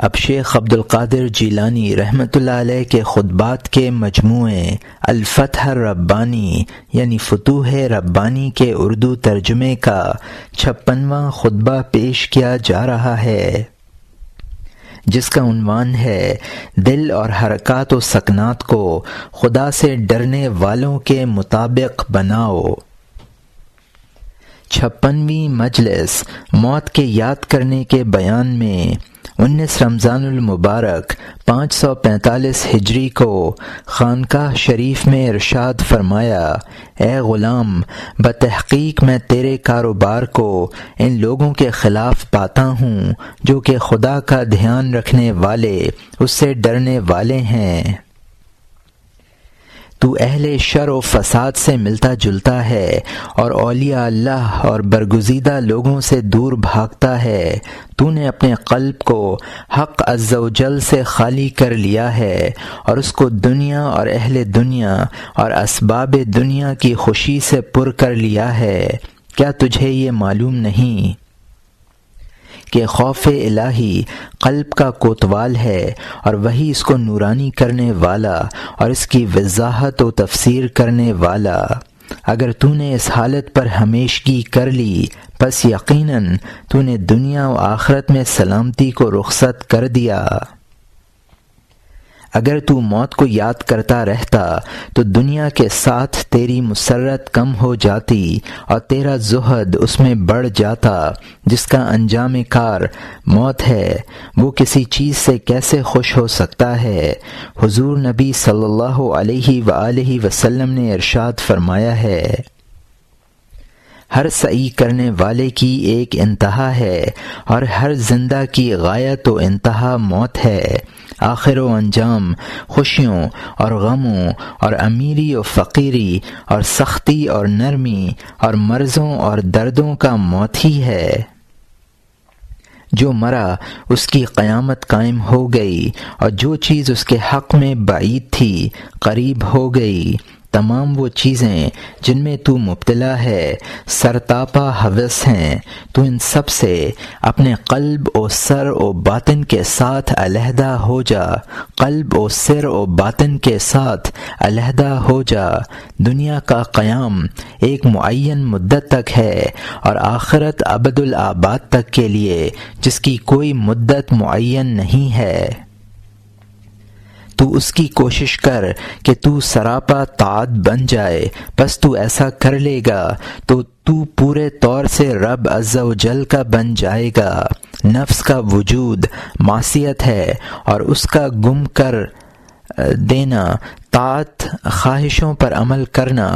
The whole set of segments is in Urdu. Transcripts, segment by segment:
اب شیخ عبد القادر جیلانی رحمۃ اللہ علیہ کے خطبات کے مجموعے الفتح الربانی یعنی فتوح ربانی کے اردو ترجمے کا 56واں خطبہ پیش کیا جا رہا ہے، جس کا عنوان ہے دل اور حرکات و سکنات کو خدا سے ڈرنے والوں کے مطابق بناؤ۔ 56ویں مجلس موت کے یاد کرنے کے بیان میں 19 رمضان المبارک 545 ہجری کو خانقاہ شریف میں ارشاد فرمایا، اے غلام، بتحقیق میں تیرے کاروبار کو ان لوگوں کے خلاف پاتا ہوں جو کہ خدا کا دھیان رکھنے والے، اس سے ڈرنے والے ہیں۔ تو اہل شر و فساد سے ملتا جلتا ہے اور اولیاء اللہ اور برگزیدہ لوگوں سے دور بھاگتا ہے۔ تو نے اپنے قلب کو حق عز و جل سے خالی کر لیا ہے اور اس کو دنیا اور اہل دنیا اور اسباب دنیا کی خوشی سے پر کر لیا ہے۔ کیا تجھے یہ معلوم نہیں کہ خوف الہی قلب کا کوتوال ہے اور وہی اس کو نورانی کرنے والا اور اس کی وضاحت و تفسیر کرنے والا؟ اگر تو نے اس حالت پر ہمیشگی کر لی، پس یقیناً تو نے دنیا و آخرت میں سلامتی کو رخصت کر دیا۔ اگر تو موت کو یاد کرتا رہتا تو دنیا کے ساتھ تیری مسرت کم ہو جاتی اور تیرا زہد اس میں بڑھ جاتا۔ جس کا انجام کار موت ہے وہ کسی چیز سے کیسے خوش ہو سکتا ہے؟ حضور نبی صلی اللہ علیہ وآلہ وسلم نے ارشاد فرمایا ہے، ہر سعی کرنے والے کی ایک انتہا ہے اور ہر زندہ کی غایت و انتہا موت ہے۔ آخر و انجام خوشیوں اور غموں اور امیری و فقیری اور سختی اور نرمی اور مرضوں اور دردوں کا موت ہی ہے۔ جو مرا اس کی قیامت قائم ہو گئی اور جو چیز اس کے حق میں بعید تھی قریب ہو گئی۔ تمام وہ چیزیں جن میں تو مبتلا ہے سرتاپا ہوس ہیں۔ تو ان سب سے اپنے قلب و سر و باطن کے ساتھ علیحدہ ہو جا، قلب و سر و باطن کے ساتھ علیحدہ ہو جا۔ دنیا کا قیام ایک معین مدت تک ہے اور آخرت ابد الآباد تک کے لیے، جس کی کوئی مدت معین نہیں ہے۔ تو اس کی کوشش کر کہ تو سراپا طاعت بن جائے، بس تو ایسا کر لے گا تو پورے طور سے رب عز و جل کا بن جائے گا۔ نفس کا وجود معصیت ہے اور اس کا گم کر دینا طاعت، خواہشوں پر عمل کرنا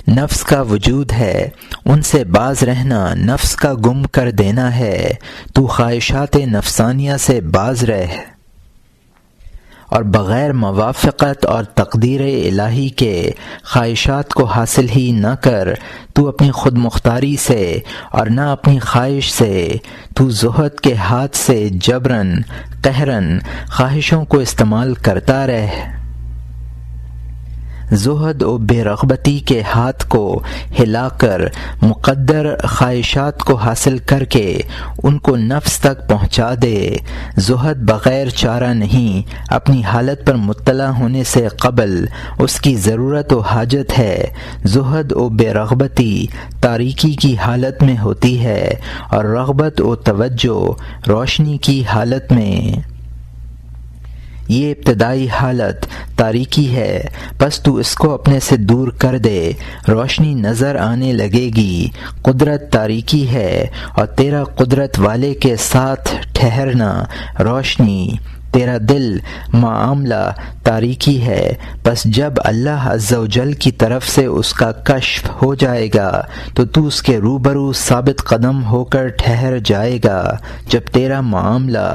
نفس کا وجود ہے، ان سے باز رہنا نفس کا گم کر دینا ہے۔ تو خواہشات نفسانیہ سے باز رہ اور بغیر موافقت اور تقدیر الہی کے خواہشات کو حاصل ہی نہ کر۔ تو اپنی خود مختاری سے اور نہ اپنی خواہش سے، تو زہد کے ہاتھ سے جبراً قہراً خواہشوں کو استعمال کرتا رہ۔ زہد و بے رغبتی کے ہاتھ کو ہلا کر مقدر خواہشات کو حاصل کر کے ان کو نفس تک پہنچا دے۔ زہد بغیر چارہ نہیں، اپنی حالت پر مطلع ہونے سے قبل اس کی ضرورت و حاجت ہے۔ زہد و بے رغبتی تاریکی کی حالت میں ہوتی ہے اور رغبت و توجہ روشنی کی حالت میں۔ یہ ابتدائی حالت تاریکی ہے، بس تو اس کو اپنے سے دور کر دے، روشنی نظر آنے لگے گی۔ قدرت تاریکی ہے اور تیرا قدرت والے کے ساتھ ٹھہرنا روشنی۔ تیرا دل معاملہ تاریکی ہے، بس جب اللہ عز و جل کی طرف سے اس کا کشف ہو جائے گا تو اس کے روبرو ثابت قدم ہو کر ٹھہر جائے گا۔ جب تیرا معاملہ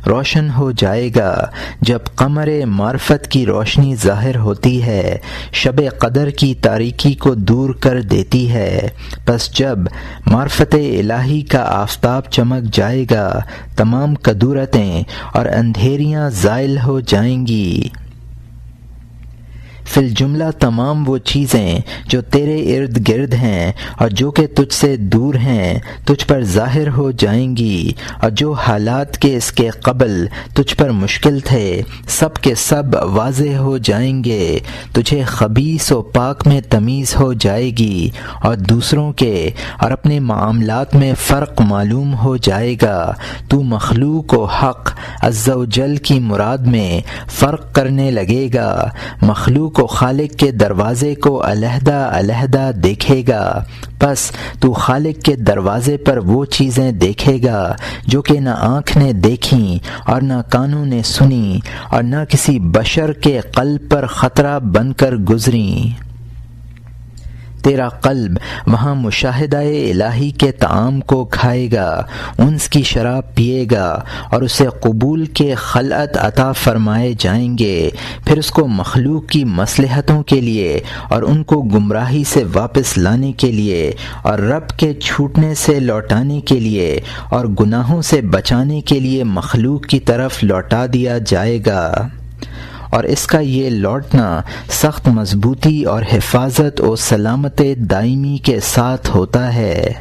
روشن ہو جائے گا، جب قمر معرفت کی روشنی ظاہر ہوتی ہے، شب قدر کی تاریکی کو دور کر دیتی ہے، بس جب معرفت الہی کا آفتاب چمک جائے گا، تمام کدورتیں اور اندھیریاں زائل ہو جائیں گی۔ فی الجملہ تمام وہ چیزیں جو تیرے ارد گرد ہیں اور جو کہ تجھ سے دور ہیں تجھ پر ظاہر ہو جائیں گی، اور جو حالات کے اس کے قبل تجھ پر مشکل تھے سب کے سب واضح ہو جائیں گے، تجھے خبیث و پاک میں تمیز ہو جائے گی اور دوسروں کے اور اپنے معاملات میں فرق معلوم ہو جائے گا۔ تو مخلوق و حق عز و جل کی مراد میں فرق کرنے لگے گا، مخلوق و خالق کے دروازے کو علیحدہ علیحدہ دیکھے گا، پس تو خالق کے دروازے پر وہ چیزیں دیکھے گا جو کہ نہ آنکھ نے دیکھیں اور نہ کانوں نے سنی اور نہ کسی بشر کے قلب پر خطرہ بن کر گزریں۔ تیرا قلب وہاں مشاہدہ الہی کے طعام کو کھائے گا، انس کی شراب پیے گا اور اسے قبول کے خلعت عطا فرمائے جائیں گے، پھر اس کو مخلوق کی مصلحتوں کے لیے اور ان کو گمراہی سے واپس لانے کے لیے اور رب کے چھوٹنے سے لوٹانے کے لیے اور گناہوں سے بچانے کے لیے مخلوق کی طرف لوٹا دیا جائے گا، اور اس کا یہ لوٹنا سخت مضبوطی اور حفاظت و سلامت دائمی کے ساتھ ہوتا ہے۔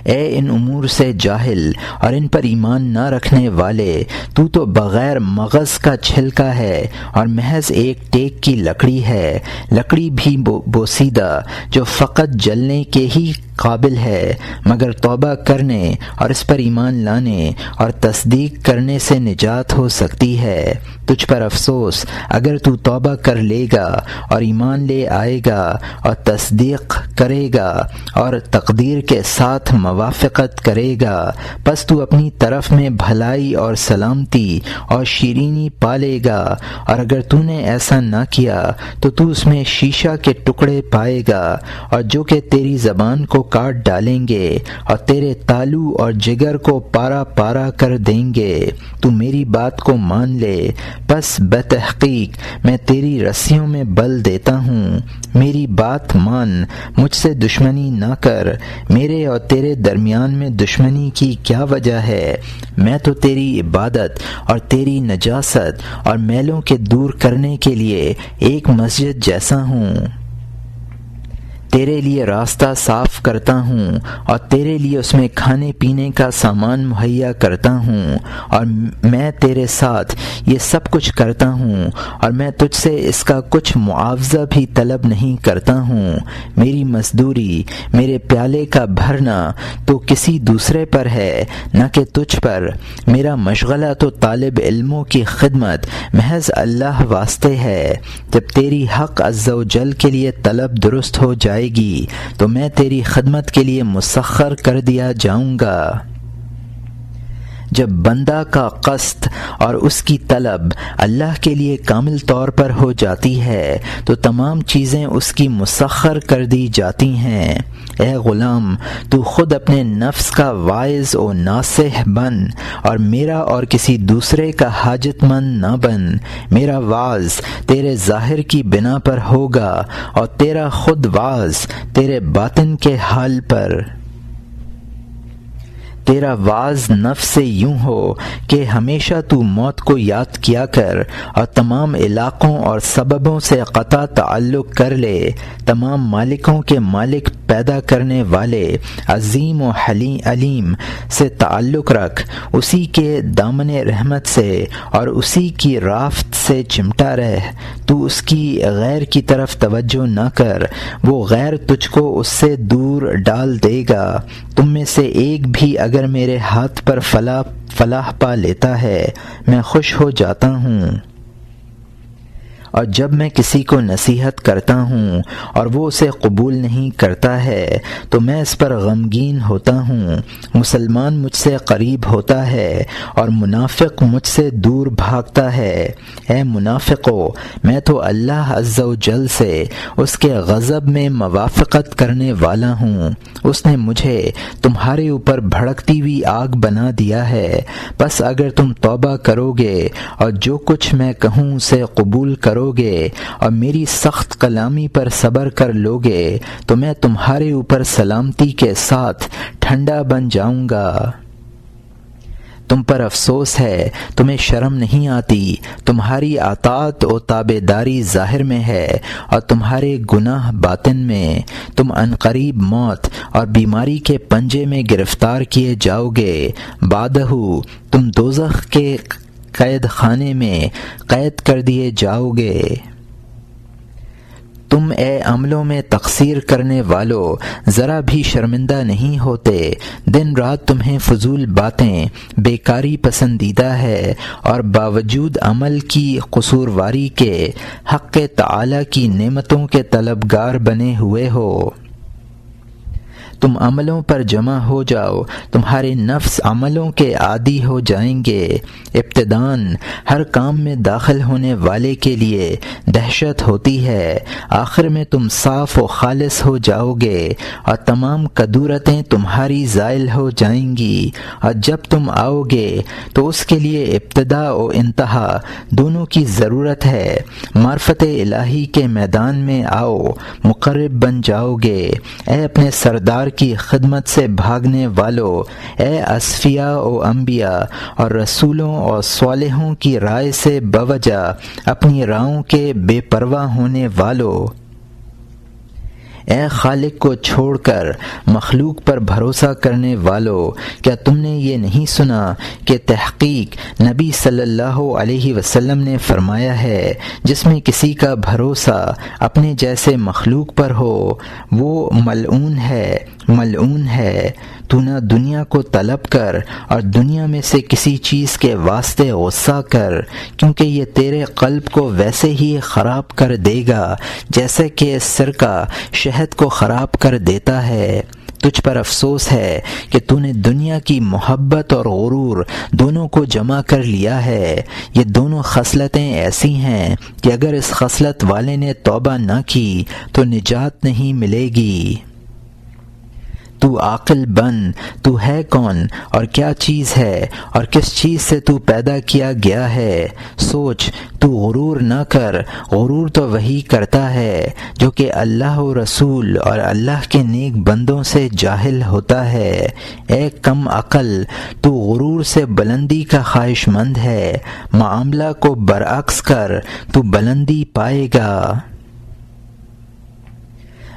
اے ان امور سے جاہل اور ان پر ایمان نہ رکھنے والے، تو بغیر مغز کا چھلکا ہے اور محض ایک ٹیک کی لکڑی ہے، لکڑی بھی بوسیدہ جو فقط جلنے کے ہی قابل ہے، مگر توبہ کرنے اور اس پر ایمان لانے اور تصدیق کرنے سے نجات ہو سکتی ہے۔ تجھ پر افسوس اگر تو توبہ کر لے گا اور ایمان لے آئے گا اور تصدیق کرے گا اور تقدیر کے ساتھ موافقت کرے گا، پس تو اپنی طرف میں بھلائی اور سلامتی اور شیرینی پالے گا، اور اگر تو نے ایسا نہ کیا تو اس میں شیشہ کے ٹکڑے پائے گا اور جو کہ تیری زبان کو کاٹ ڈالیں گے اور تیرے تالو اور جگر کو پارا پارا کر دیں گے۔ تو میری بات کو مان لے، پس بتحقیق میں تیری رسیوں میں بل دیتا ہوں، میری بات مان، مجھ سے دشمنی نہ کر، میرے اور تیرے درمیان میں دشمنی کی کیا وجہ ہے؟ میں تو تیری عبادت اور تیری نجاست اور میلوں کے دور کرنے کے لیے ایک مسجد جیسا ہوں، تیرے لیے راستہ صاف کرتا ہوں اور تیرے لیے اس میں کھانے پینے کا سامان مہیا کرتا ہوں، اور میں تیرے ساتھ یہ سب کچھ کرتا ہوں اور میں تجھ سے اس کا کچھ معاوضہ بھی طلب نہیں کرتا ہوں۔ میری مزدوری، میرے پیالے کا بھرنا تو کسی دوسرے پر ہے نہ کہ تجھ پر، میرا مشغلہ تو طالب علموں کی خدمت محض اللہ واسطے ہے۔ جب تیری حق عز و جل کے لیے طلب درست ہو جائے گی تو میں تیری خدمت کے لیے مسخر کر دیا جاؤں گا۔ جب بندہ کا قصد اور اس کی طلب اللہ کے لیے کامل طور پر ہو جاتی ہے تو تمام چیزیں اس کی مسخر کر دی جاتی ہیں۔ اے غلام، تو خود اپنے نفس کا واعظ و ناصح بن اور میرا اور کسی دوسرے کا حاجت مند نہ بن۔ میرا وعظ تیرے ظاہر کی بنا پر ہوگا اور تیرا خود وعظ تیرے باطن کے حال پر۔ تیرا وعظ نفس سے یوں ہو کہ ہمیشہ تو موت کو یاد کیا کر اور تمام علاقوں اور سببوں سے قطع تعلق کر لے، تمام مالکوں کے مالک پیدا کرنے والے عظیم و علیم سے تعلق رکھ، اسی کے دامن رحمت سے اور اسی کی رافت سے چمٹا رہ، تو اس کی غیر کی طرف توجہ نہ کر، وہ غیر تجھ کو اس سے دور ڈال دے گا۔ تم میں سے ایک بھی اگر میرے ہاتھ پر فلاح پا لیتا ہے میں خوش ہو جاتا ہوں، اور جب میں کسی کو نصیحت کرتا ہوں اور وہ اسے قبول نہیں کرتا ہے تو میں اس پر غمگین ہوتا ہوں۔ مسلمان مجھ سے قریب ہوتا ہے اور منافق مجھ سے دور بھاگتا ہے۔ اے منافقو، میں تو اللہ عز و جل سے اس کے غضب میں موافقت کرنے والا ہوں، اس نے مجھے تمہارے اوپر بھڑکتی ہوئی آگ بنا دیا ہے، بس اگر تم توبہ کرو گے اور جو کچھ میں کہوں اسے قبول کرو گے اور میری سخت کلامی پر صبر کر لو گے تو میں تمہارے اوپر سلامتی کے ساتھ ٹھنڈا بن جاؤں گا۔ تم پر افسوس ہے، تمہیں شرم نہیں آتی، تمہاری اطاعت و تابع داری ظاہر میں ہے اور تمہارے گناہ باطن میں۔ تم عنقریب موت اور بیماری کے پنجے میں گرفتار کیے جاؤ گے، بعدہ تم دوزخ کے قید خانے میں قید کر دیے جاؤ گے۔ تم اے عملوں میں تقصیر کرنے والو ذرا بھی شرمندہ نہیں ہوتے، دن رات تمہیں فضول باتیں، بیکاری پسندیدہ ہے اور باوجود عمل کی قصورواری کے حق تعالی کی نعمتوں کے طلبگار بنے ہوئے ہو۔ تم عملوں پر جمع ہو جاؤ، تمہارے نفس عملوں کے عادی ہو جائیں گے۔ ابتداً ہر کام میں داخل ہونے والے کے لیے دہشت ہوتی ہے، آخر میں تم صاف و خالص ہو جاؤ گے اور تمام کدورتیں تمہاری زائل ہو جائیں گی، اور جب تم آؤ گے تو اس کے لیے ابتدا و انتہا دونوں کی ضرورت ہے۔ معرفت الہی کے میدان میں آؤ، مقرب بن جاؤ گے۔ اے اپنے سردار کی خدمت سے بھاگنے والو، اے اصفیاء و انبیاء اور رسولوں اور صالحوں کی رائے سے بوجہ اپنی راہوں کے بے پرواہ ہونے والو، اے خالق کو چھوڑ کر مخلوق پر بھروسہ کرنے والو، کیا تم نے یہ نہیں سنا کہ تحقیق نبی صلی اللہ علیہ وسلم نے فرمایا ہے، جس میں کسی کا بھروسہ اپنے جیسے مخلوق پر ہو وہ ملعون ہے، ملعون ہے۔ تو نہ دنیا کو طلب کر اور دنیا میں سے کسی چیز کے واسطے غصہ کر، کیونکہ یہ تیرے قلب کو ویسے ہی خراب کر دے گا جیسے کہ سرکہ شہد کو خراب کر دیتا ہے۔ تجھ پر افسوس ہے کہ تو نے دنیا کی محبت اور غرور دونوں کو جمع کر لیا ہے۔ یہ دونوں خصلتیں ایسی ہیں کہ اگر اس خصلت والے نے توبہ نہ کی تو نجات نہیں ملے گی۔ تو عاقل بن، تو ہے کون اور کیا چیز ہے اور کس چیز سے تو پیدا کیا گیا ہے۔ سوچ، تو غرور نہ کر، غرور تو وہی کرتا ہے جو کہ اللہ و رسول اور اللہ کے نیک بندوں سے جاہل ہوتا ہے۔ اے کم عقل، تو غرور سے بلندی کا خواہش مند ہے، معاملہ کو برعکس کر، تو بلندی پائے گا۔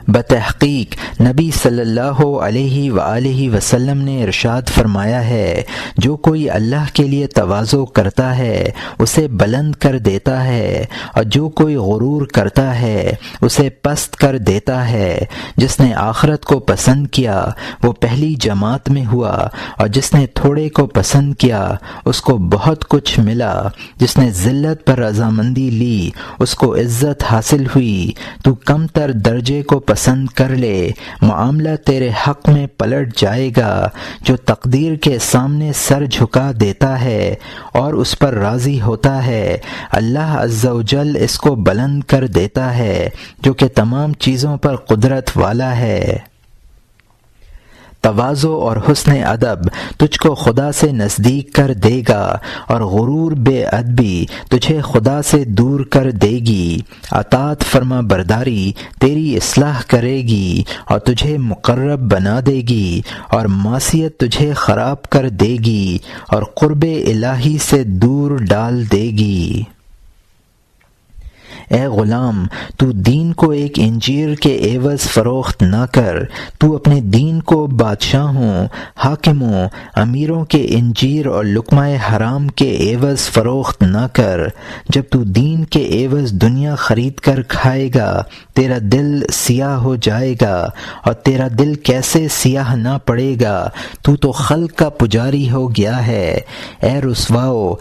بتحقیق نبی صلی اللہ علیہ وآلہ وسلم نے ارشاد فرمایا ہے، جو کوئی اللہ کے لیے تواضع کرتا ہے اسے بلند کر دیتا ہے، اور جو کوئی غرور کرتا ہے اسے پست کر دیتا ہے۔ جس نے آخرت کو پسند کیا وہ پہلی جماعت میں ہوا، اور جس نے تھوڑے کو پسند کیا اس کو بہت کچھ ملا۔ جس نے ذلت پر رضامندی لی اس کو عزت حاصل ہوئی۔ تو کم تر درجے کو پسند کر لے، معاملہ تیرے حق میں پلٹ جائے گا۔ جو تقدیر کے سامنے سر جھکا دیتا ہے اور اس پر راضی ہوتا ہے، اللہ عز و جل اس کو بلند کر دیتا ہے، جو کہ تمام چیزوں پر قدرت والا ہے۔ تواضع اور حسن ادب تجھ کو خدا سے نزدیک کر دے گا، اور غرور بے ادبی تجھے خدا سے دور کر دے گی۔ اطاعت فرما برداری تیری اصلاح کرے گی اور تجھے مقرب بنا دے گی، اور معصیت تجھے خراب کر دے گی اور قرب الہی سے دور ڈال دے گی۔ اے غلام، تو دین کو ایک انجیر کے عوض فروخت نہ کر، تو اپنے دین کو بادشاہوں، حاکموں، امیروں کے انجیر اور لقمہ حرام کے عوض فروخت نہ کر۔ جب تو دین کے عوض دنیا خرید کر کھائے گا تیرا دل سیاہ ہو جائے گا، اور تیرا دل کیسے سیاہ نہ پڑے گا، تو خلق کا پجاری ہو گیا ہے۔ اے رسوا و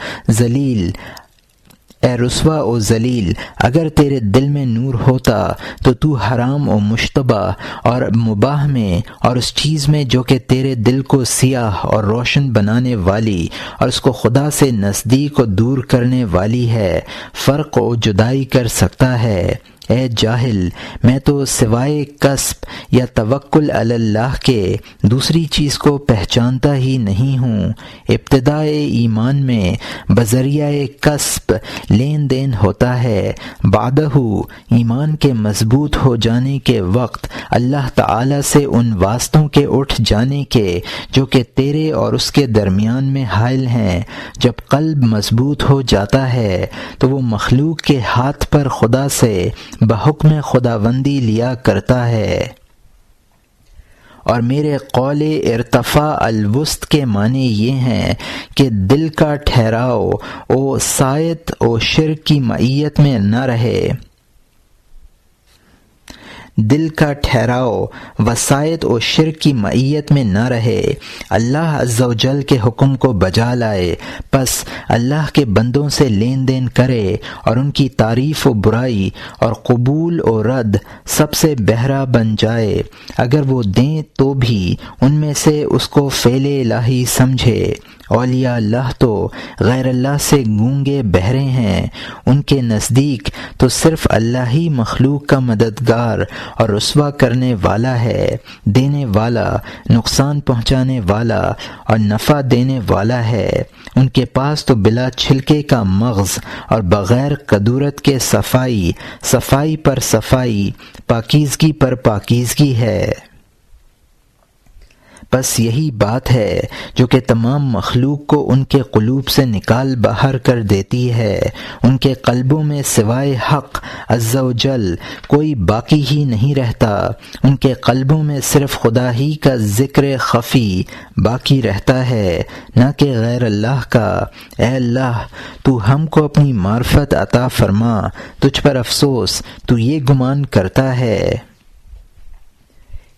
ذلیل، اگر تیرے دل میں نور ہوتا تو حرام و مشتبہ اور مباح میں اور اس چیز میں جو کہ تیرے دل کو سیاہ اور روشن بنانے والی اور اس کو خدا سے نزدیک و دور کرنے والی ہے، فرق و جدائی کر سکتا ہے۔ اے جاہل، میں تو سوائے کسب یا توکل علی اللہ کے دوسری چیز کو پہچانتا ہی نہیں ہوں۔ ابتدائے ایمان میں بذریعہ کسب لین دین ہوتا ہے، بعدہ ایمان کے مضبوط ہو جانے کے وقت اللہ تعالی سے ان واسطوں کے اٹھ جانے کے جو کہ تیرے اور اس کے درمیان میں حائل ہیں۔ جب قلب مضبوط ہو جاتا ہے تو وہ مخلوق کے ہاتھ پر خدا سے بحکم خداوندی لیا کرتا ہے۔ اور میرے قول ارتفاع الوسط کے معنی یہ ہیں کہ دل کا ٹھہراؤ او سائت و شرک کی معیت میں نہ رہے، دل کا ٹھہراؤ وسائط و شرک کی معیت میں نہ رہے، اللہ عز و جل کے حکم کو بجا لائے، پس اللہ کے بندوں سے لین دین کرے اور ان کی تعریف و برائی اور قبول و رد سب سے بہرا بن جائے، اگر وہ دیں تو بھی ان میں سے اس کو فعل الہی سمجھے۔ اولیاء اللہ تو غیر اللہ سے گونگے بہرے ہیں، ان کے نزدیک تو صرف اللہ ہی مخلوق کا مددگار اور رسوا کرنے والا ہے، دینے والا، نقصان پہنچانے والا اور نفع دینے والا ہے۔ ان کے پاس تو بلا چھلکے کا مغز اور بغیر قدورت کے صفائی پر صفائی، پاکیزگی پر پاکیزگی ہے۔ بس یہی بات ہے جو کہ تمام مخلوق کو ان کے قلوب سے نکال باہر کر دیتی ہے۔ ان کے قلبوں میں سوائے حق عز و جل کوئی باقی ہی نہیں رہتا، ان کے قلبوں میں صرف خدا ہی کا ذکر خفی باقی رہتا ہے، نہ کہ غیر اللہ کا۔ اے اللہ، تو ہم کو اپنی معرفت عطا فرما، تجھ پر افسوس تو یہ گمان کرتا ہے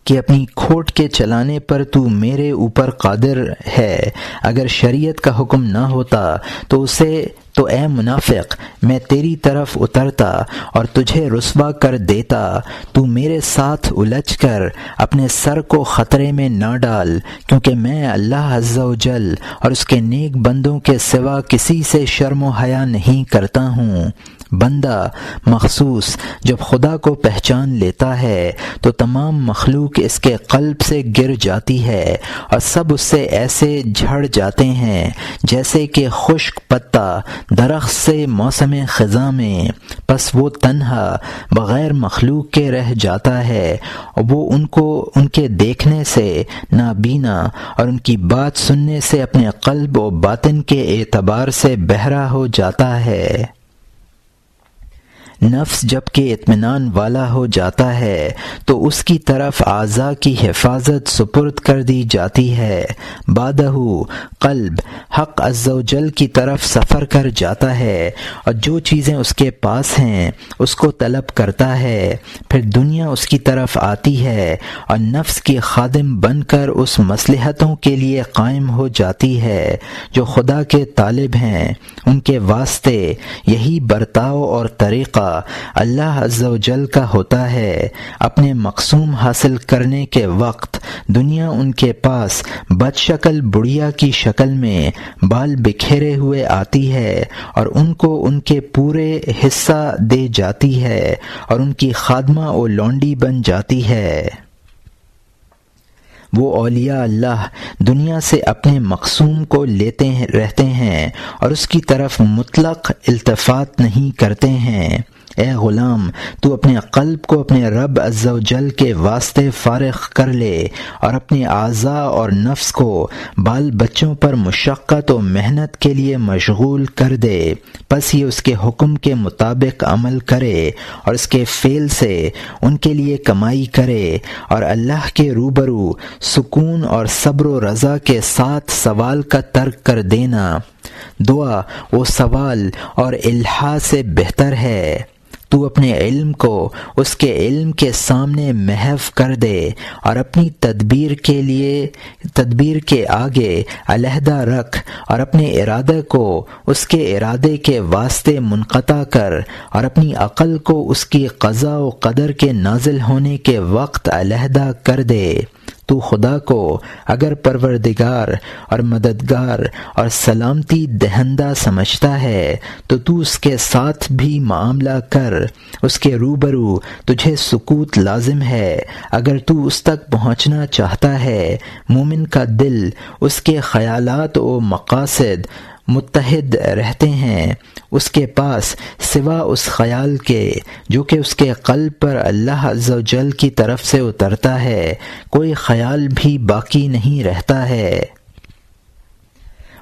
کہ اپنی کھوٹ کے چلانے پر تو میرے اوپر قادر ہے۔ اگر شریعت کا حکم نہ ہوتا تو اے منافق میں تیری طرف اترتا اور تجھے رسوا کر دیتا۔ تو میرے ساتھ الجھ کر اپنے سر کو خطرے میں نہ ڈال، کیونکہ میں اللہ عز و جل اور اس کے نیک بندوں کے سوا کسی سے شرم و حیا نہیں کرتا ہوں۔ بندہ مخصوص جب خدا کو پہچان لیتا ہے تو تمام مخلوق اس کے قلب سے گر جاتی ہے اور سب اس سے ایسے جھڑ جاتے ہیں جیسے کہ خشک پتا درخت سے موسم خزاں میں، پس وہ تنہا بغیر مخلوق کے رہ جاتا ہے، اور وہ ان کے دیکھنے سے نابینا اور ان کی بات سننے سے اپنے قلب و باطن کے اعتبار سے بہرا ہو جاتا ہے۔ نفس جب کہ اطمینان والا ہو جاتا ہے تو اس کی طرف اعضاء کی حفاظت سپرد کر دی جاتی ہے، بعدہ قلب حق عز و جل کی طرف سفر کر جاتا ہے اور جو چیزیں اس کے پاس ہیں اس کو طلب کرتا ہے، پھر دنیا اس کی طرف آتی ہے اور نفس کی خادم بن کر اس مصلحتوں کے لیے قائم ہو جاتی ہے جو خدا کے طالب ہیں۔ ان کے واسطے یہی برتاؤ اور طریقہ اللہ عز و جل کا ہوتا ہے۔ اپنے مقصوم حاصل کرنے کے وقت دنیا ان کے پاس بد شکل بڑھیا کی شکل میں بال بکھیرے ہوئے آتی ہے اور ان کو ان کے پورے حصہ دے جاتی ہے اور ان کی خادمہ و لونڈی بن جاتی ہے۔ وہ اولیاء اللہ دنیا سے اپنے مقصوم کو لیتے رہتے ہیں اور اس کی طرف مطلق التفات نہیں کرتے ہیں۔ اے غلام، تو اپنے قلب کو اپنے رب عز و جل کے واسطے فارغ کر لے اور اپنے اعضاء اور نفس کو بال بچوں پر مشقت و محنت کے لیے مشغول کر دے، پس یہ اس کے حکم کے مطابق عمل کرے اور اس کے فعل سے ان کے لیے کمائی کرے اور اللہ کے روبرو سکون اور صبر و رضا کے ساتھ سوال کا ترک کر دینا۔ دعا و سوال اور الحاح سے بہتر ہے۔ تو اپنے علم کو اس کے علم کے سامنے محو کر دے اور اپنی تدبیر کے آگے علیحدہ رکھ اور اپنے ارادے کو اس کے ارادے کے واسطے منقطع کر اور اپنی عقل کو اس کی قضاء و قدر کے نازل ہونے کے وقت علیحدہ کر دے۔ تو خدا کو اگر پروردگار اور مددگار اور سلامتی دہندہ سمجھتا ہے تو اس کے ساتھ بھی معاملہ کر، اس کے روبرو تجھے سکوت لازم ہے۔ اگر تو اس تک پہنچنا چاہتا ہے، مومن کا دل، اس کے خیالات و مقاصد متحد رہتے ہیں، اس کے پاس سوا اس خیال کے جو کہ اس کے قلب پر اللہ عز و جل کی طرف سے اترتا ہے، کوئی خیال بھی باقی نہیں رہتا ہے۔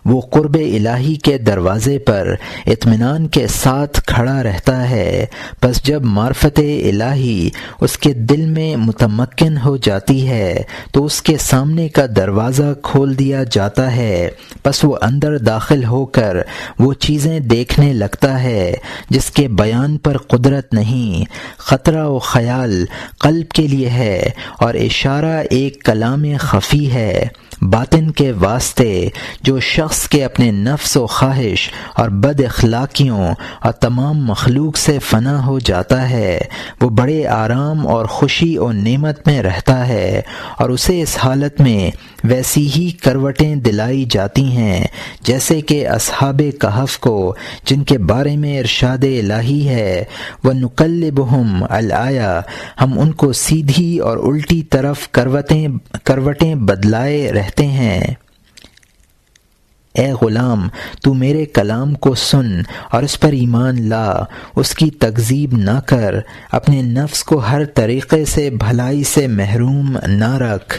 وہ قرب الہی کے دروازے پر اطمینان کے ساتھ کھڑا رہتا ہے۔ پس جب معرفت الہی اس کے دل میں متمکن ہو جاتی ہے تو اس کے سامنے کا دروازہ کھول دیا جاتا ہے، پس وہ اندر داخل ہو کر وہ چیزیں دیکھنے لگتا ہے جس کے بیان پر قدرت نہیں۔ خطرہ و خیال قلب کے لیے ہے اور اشارہ ایک کلام خفی ہے۔ باطن کے واسطے جو شخص کے اپنے نفس و خواہش اور بد اخلاقیوں اور تمام مخلوق سے فنا ہو جاتا ہے، وہ بڑے آرام اور خوشی اور نعمت میں رہتا ہے، اور اسے اس حالت میں ویسی ہی کروٹیں دلائی جاتی ہیں جیسے کہ اصحاب کہف کو، جن کے بارے میں ارشاد الہی ہے وَنُقَلِّبُهُمْ الْآيَةَ، ہم ان کو سیدھی اور الٹی طرف کروٹیں بدلائے رہتے ہیں۔ اے غلام، تو میرے کلام کو سن اور اس پر ایمان لا، اس کی تکذیب نہ کر، اپنے نفس کو ہر طریقے سے بھلائی سے محروم نہ رکھ۔